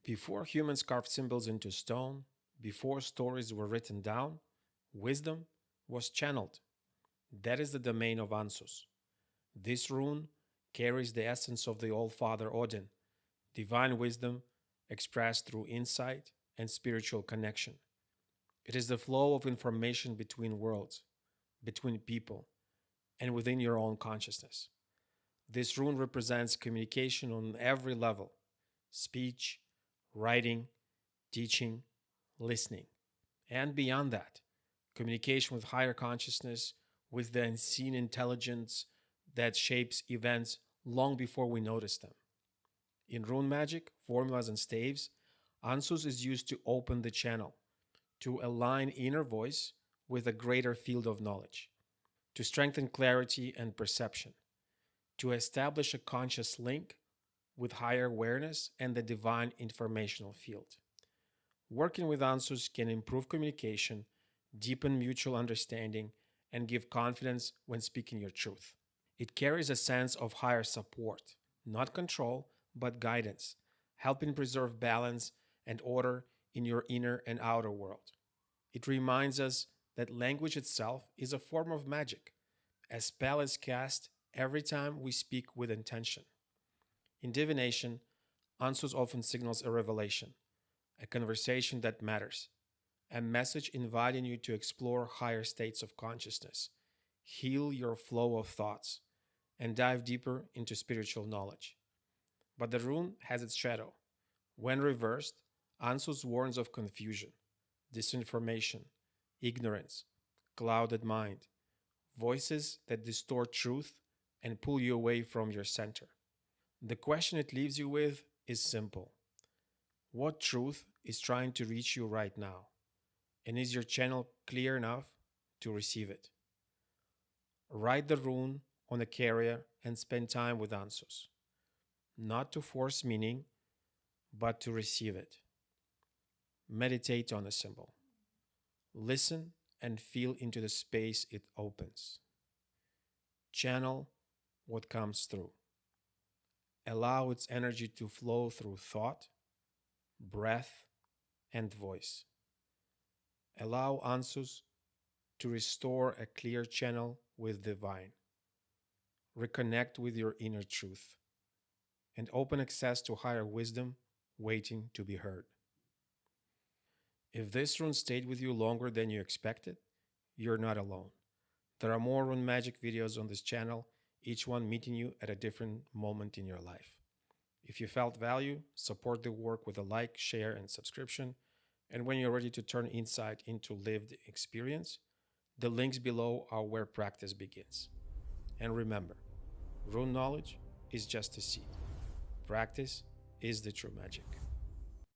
Before humans carved symbols into stone, before stories were written down, wisdom was channeled. That is the domain of Ansuz. This rune carries the essence of the All-Father Odin, divine wisdom expressed through insight and spiritual connection. It is the flow of information between worlds, between people, and within your own consciousness. This rune represents communication on every level: speech, writing, teaching, listening. And beyond that, communication with higher consciousness, with the unseen intelligence that shapes events long before we notice them. In rune magic, formulas, and staves, Ansuz is used to open the channel, to align inner voice with a greater field of knowledge, to strengthen clarity and perception, to establish a conscious link with higher awareness and the divine informational field. Working with Ansuz can improve communication, deepen mutual understanding, and give confidence when speaking your truth. It carries a sense of higher support, not control, but guidance, helping preserve balance and order in your inner and outer world. It reminds us that language itself is a form of magic. A spell is cast every time we speak with intention. In divination, Ansuz often signals a revelation, a conversation that matters, a message inviting you to explore higher states of consciousness, heal your flow of thoughts, and dive deeper into spiritual knowledge. But the rune has its shadow. When reversed, Ansuz warns of confusion, disinformation, ignorance, clouded mind, voices that distort truth and pull you away from your center. The question it leaves you with is simple: what truth is trying to reach you right now? And is your channel clear enough to receive it? Write the rune on a carrier and spend time with Ansuz, not to force meaning, but to receive it. Meditate on the symbol. Listen and feel into the space it opens. Channel what comes through. Allow its energy to flow through thought, breath, and voice. Allow Ansuz to restore a clear channel with divine. Reconnect with your inner truth and open access to higher wisdom waiting to be heard. If this rune stayed with you longer than you expected, you're not alone. There are more rune magic videos on this channel, each one meeting you at a different moment in your life. If you felt value, support the work with a like, share, and subscription. And when you're ready to turn insight into lived experience, the links below are where practice begins. And remember, rune knowledge is just a seed. Practice is the true magic.